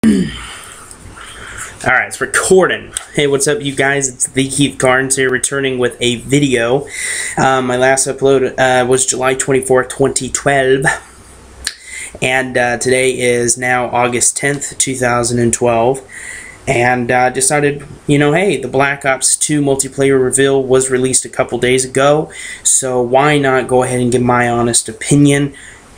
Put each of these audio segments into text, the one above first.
Alright, it's recording. Hey, what's up, you guys? It's the Keith Carnes here, returning with a video. My last upload was July 24th, 2012. And today is now August 10th, 2012. And decided, hey, the Black Ops 2 multiplayer reveal was released a couple days ago. So why not go ahead and give my honest opinion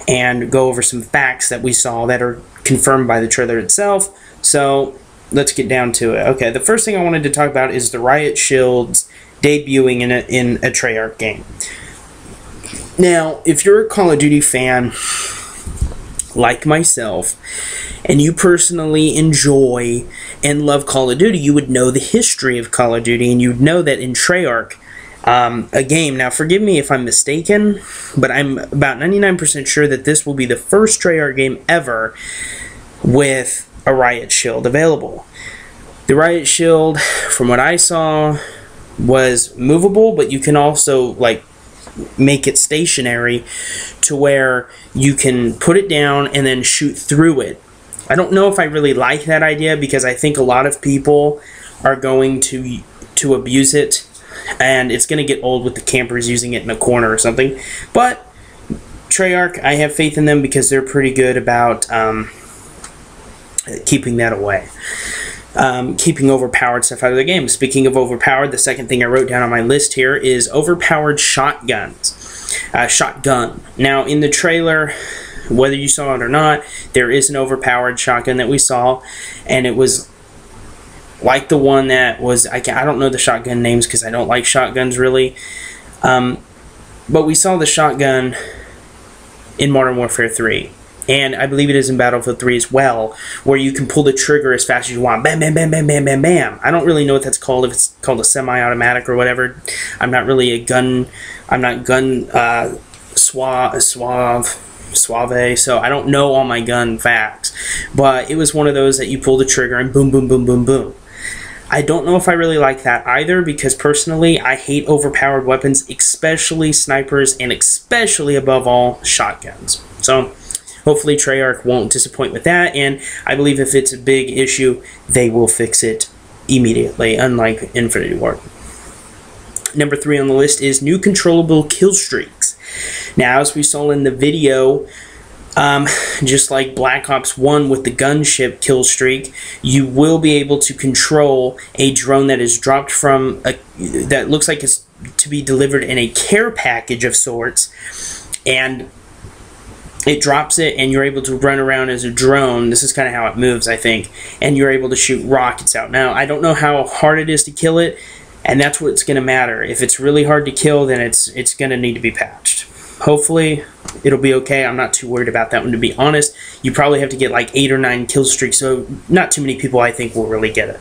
and go over some facts that we saw that are confirmed by the trailer itself. So let's get down to it. Okay, the first thing I wanted to talk about is the Riot Shields debuting in a Treyarch game. Now, if you're a Call of Duty fan like myself, and you personally enjoy and love Call of Duty, you would know the history of Call of Duty, and you'd know that in Treyarch, a game, now forgive me if I'm mistaken, but I'm about 99% sure that this will be the first Treyarch game ever with a Riot Shield available. The Riot Shield, from what I saw, was movable, but you can also make it stationary to where you can put it down and then shoot through it. I don't know if I really like that idea, because I think a lot of people are going to abuse it, and it's going to get old with the campers using it in a corner or something. But Treyarch, I have faith in them because they're pretty good about keeping that away. Keeping overpowered stuff out of the game. Speaking of overpowered, the second thing I wrote down on my list here is overpowered shotguns. Shotgun. Now, in the trailer, whether you saw it or not, there is an overpowered shotgun that we saw, and it was like the one that was, I don't know the shotgun names because I don't like shotguns really, but we saw the shotgun in Modern Warfare 3. And I believe it is in Battlefield 3 as well, where you can pull the trigger as fast as you want. Bam, bam, bam, bam, bam, bam, bam. I don't really know what that's called, if it's called a semi-automatic or whatever. I'm not really a gun, I'm not gun suave, so I don't know all my gun facts. But it was one of those that you pull the trigger and boom, boom, boom, boom, boom. I don't know if I really like that either, because personally I hate overpowered weapons, especially snipers, and especially above all shotguns. So hopefully Treyarch won't disappoint with that, and I believe if it's a big issue, they will fix it immediately, unlike Infinity Ward. Number 3 on the list is new controllable kill streaks. Now, as we saw in the video, just like Black Ops 1 with the gunship kill streak, you will be able to control a drone that is dropped from that looks like it's to be delivered in a care package of sorts, and it drops it, and you're able to run around as a drone. This is kind of how it moves, I think, and you're able to shoot rockets out. Now, I don't know how hard it is to kill it, and that's what's going to matter. If it's really hard to kill, then it's going to need to be patched. Hopefully, it'll be okay. I'm not too worried about that one, to be honest. You probably have to get like 8 or 9 kill streaks, so not too many people, I think, will really get it.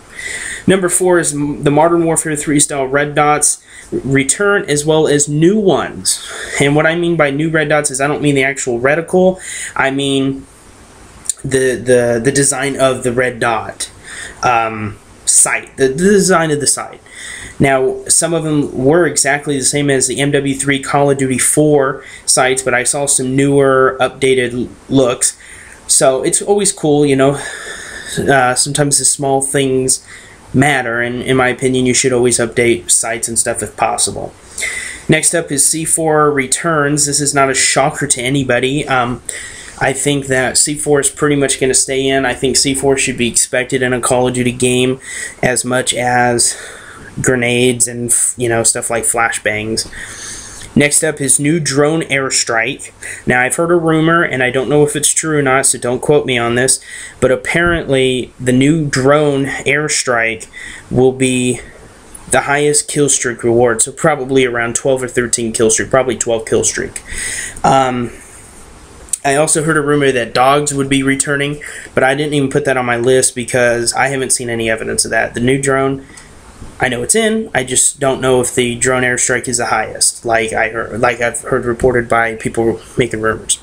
Number 4 is the Modern Warfare 3 style red dots return, as well as new ones. And what I mean by new red dots is I don't mean the actual reticle. I mean the design of the red dot sight, the design of the sight. Now, some of them were exactly the same as the MW3 Call of Duty 4 sights, but I saw some newer, updated looks. So it's always cool, sometimes the small things matter, and in my opinion, you should always update sights and stuff if possible. Next up is C4 returns. This is not a shocker to anybody. I think that C4 is pretty much going to stay in. I think C4 should be expected in a Call of Duty game as much as grenades and stuff like flashbangs. Next up is new drone airstrike. Now, I've heard a rumor, and I don't know if it's true or not, so don't quote me on this, but apparently the new drone airstrike will be the highest kill streak reward, so probably around 12 or 13 kill streak, probably 12 kill streak. I also heard a rumor that dogs would be returning, but I didn't even put that on my list because I haven't seen any evidence of that. The new drone, I know it's in, I just don't know if the drone airstrike is the highest, like I've heard reported by people making rumors.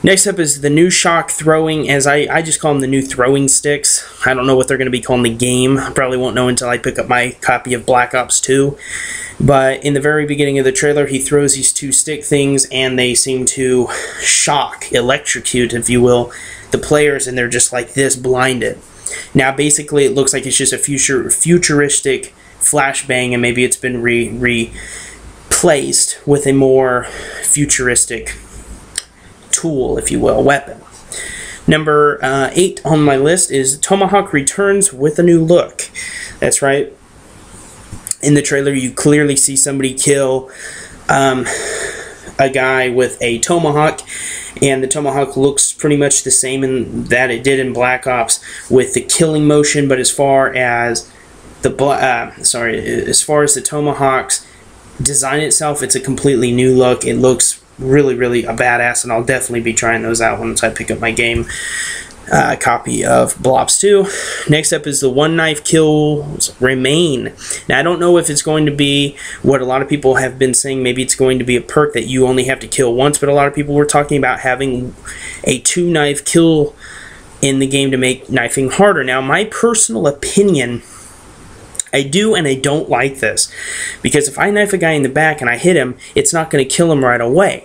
Next up is the new shock throwing, as I just call them the new throwing sticks. I don't know what they're going to be calling the game. I probably won't know until I pick up my copy of Black Ops 2. But in the very beginning of the trailer, he throws these two stick things, and they seem to shock, electrocute, if you will, the players, and they're just like this, blinded. Now, basically, it looks like it's just a futuristic flashbang, and maybe it's been replaced with a more futuristic tool, if you will, weapon. Number 8 on my list is Tomahawk returns with a new look. That's right. In the trailer, you clearly see somebody kill a guy with a Tomahawk, and the Tomahawk looks pretty much the same in that it did in Black Ops with the killing motion, but as far as the Tomahawk's design itself, it's a completely new look. It looks really, really a badass, and I'll definitely be trying those out once I pick up my game copy of Black Ops 2. Next up is the One Knife Kills Remain. Now, I don't know if it's going to be what a lot of people have been saying. Maybe it's going to be a perk that you only have to kill once, but a lot of people were talking about having a 2-knife kill in the game to make knifing harder. Now, my personal opinion, I do and I don't like this, because if I knife a guy in the back and I hit him, it's not going to kill him right away.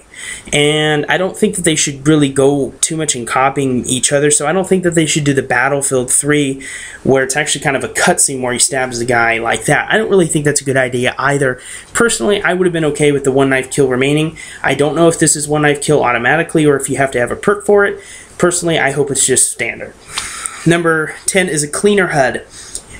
And I don't think that they should really go too much in copying each other, so I don't think that they should do the Battlefield 3 where it's actually kind of a cutscene where he stabs the guy like that. I don't really think that's a good idea either. Personally, I would have been okay with the One Knife Kill Remaining. I don't know if this is One Knife Kill automatically or if you have to have a perk for it. Personally, I hope it's just standard. Number 10 is a cleaner HUD.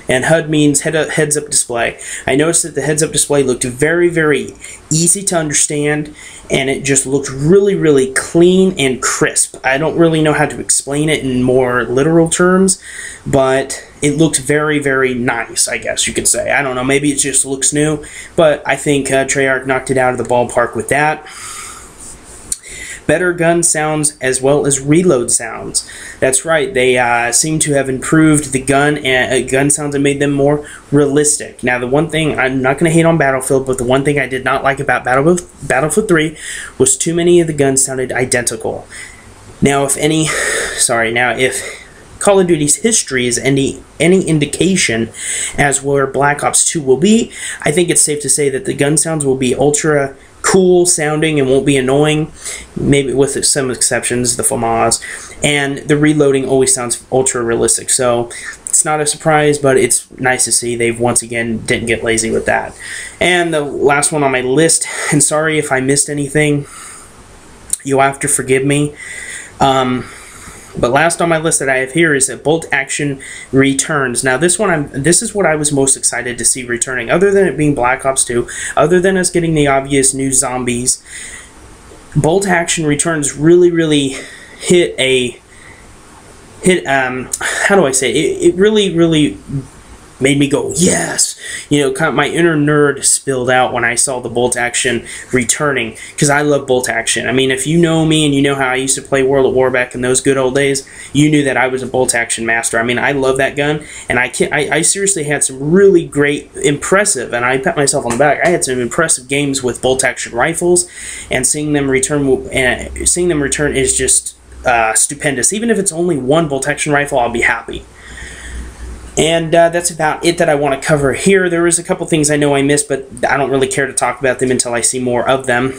And HUD means heads-up display. I noticed that the heads-up display looked very, very easy to understand, and it just looked really, really clean and crisp. I don't really know how to explain it in more literal terms, but it looked very, very nice, I guess you could say. I don't know, maybe it just looks new, but I think Treyarch knocked it out of the ballpark with that. Better gun sounds as well as reload sounds. That's right, they seem to have improved the gun sounds and made them more realistic. Now, the one thing, I'm not going to hate on Battlefield, but the one thing I did not like about Battlefield 3 was too many of the guns sounded identical. Now, if Call of Duty's history is any indication as where Black Ops 2 will be, I think it's safe to say that the gun sounds will be ultra cool sounding and won't be annoying, maybe with some exceptions, the FAMAS, and the reloading always sounds ultra realistic, so it's not a surprise, but it's nice to see they've once again didn't get lazy with that. And the last one on my list, and sorry if I missed anything, you'll have to forgive me, but last on my list that I have here is that Bolt Action returns. Now, this is what I was most excited to see returning, other than it being Black Ops 2, other than us getting the obvious new zombies. Bolt Action returns really, really how do I say it? It really, really made me go, yes! You know, kind of my inner nerd spilled out when I saw the Bolt Action returning, because I love Bolt Action. I mean, if you know me and you know how I used to play World at War back in those good old days, you knew that I was a Bolt Action master. I mean, I love that gun, and I seriously had some really great, impressive, and I pat myself on the back, I had some impressive games with Bolt Action rifles, and seeing them return is just stupendous. Even if it's only one Bolt Action rifle, I'll be happy. And that's about it that I want to cover here. There is a couple things I know I missed, but I don't really care to talk about them until I see more of them.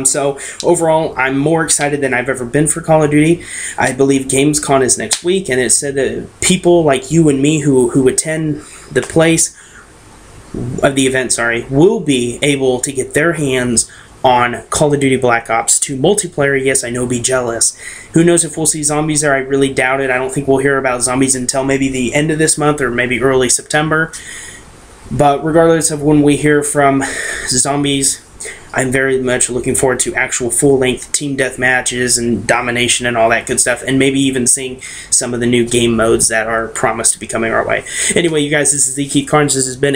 So overall, I'm more excited than I've ever been for Call of Duty. I believe Gamescom is next week, and it said that people like you and me who attend the event, will be able to get their hands on Call of Duty Black Ops 2 multiplayer. Yes, I know, be jealous. Who knows if we'll see zombies there? I really doubt it. I don't think we'll hear about zombies until maybe the end of this month or maybe early September. But regardless of when we hear from zombies, I'm very much looking forward to actual full-length team deathmatches and domination and all that good stuff, and maybe even seeing some of the new game modes that are promised to be coming our way. Anyway, you guys, this is the Keith Carnes. This has been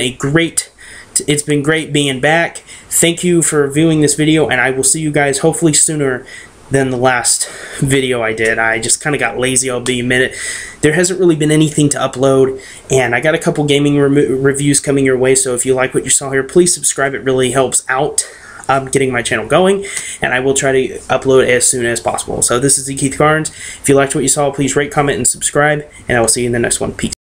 it's been great being back. Thank you for viewing this video, and I will see you guys hopefully sooner than the last video I did. I just kind of got lazy, I'll be admitted. There hasn't really been anything to upload, and I got a couple gaming reviews coming your way, so if you like what you saw here, please subscribe. It really helps out. getting my channel going, and I will try to upload as soon as possible. So this is the Keith Carnes. If you liked what you saw, please rate, comment, and subscribe, and I will see you in the next one. Peace.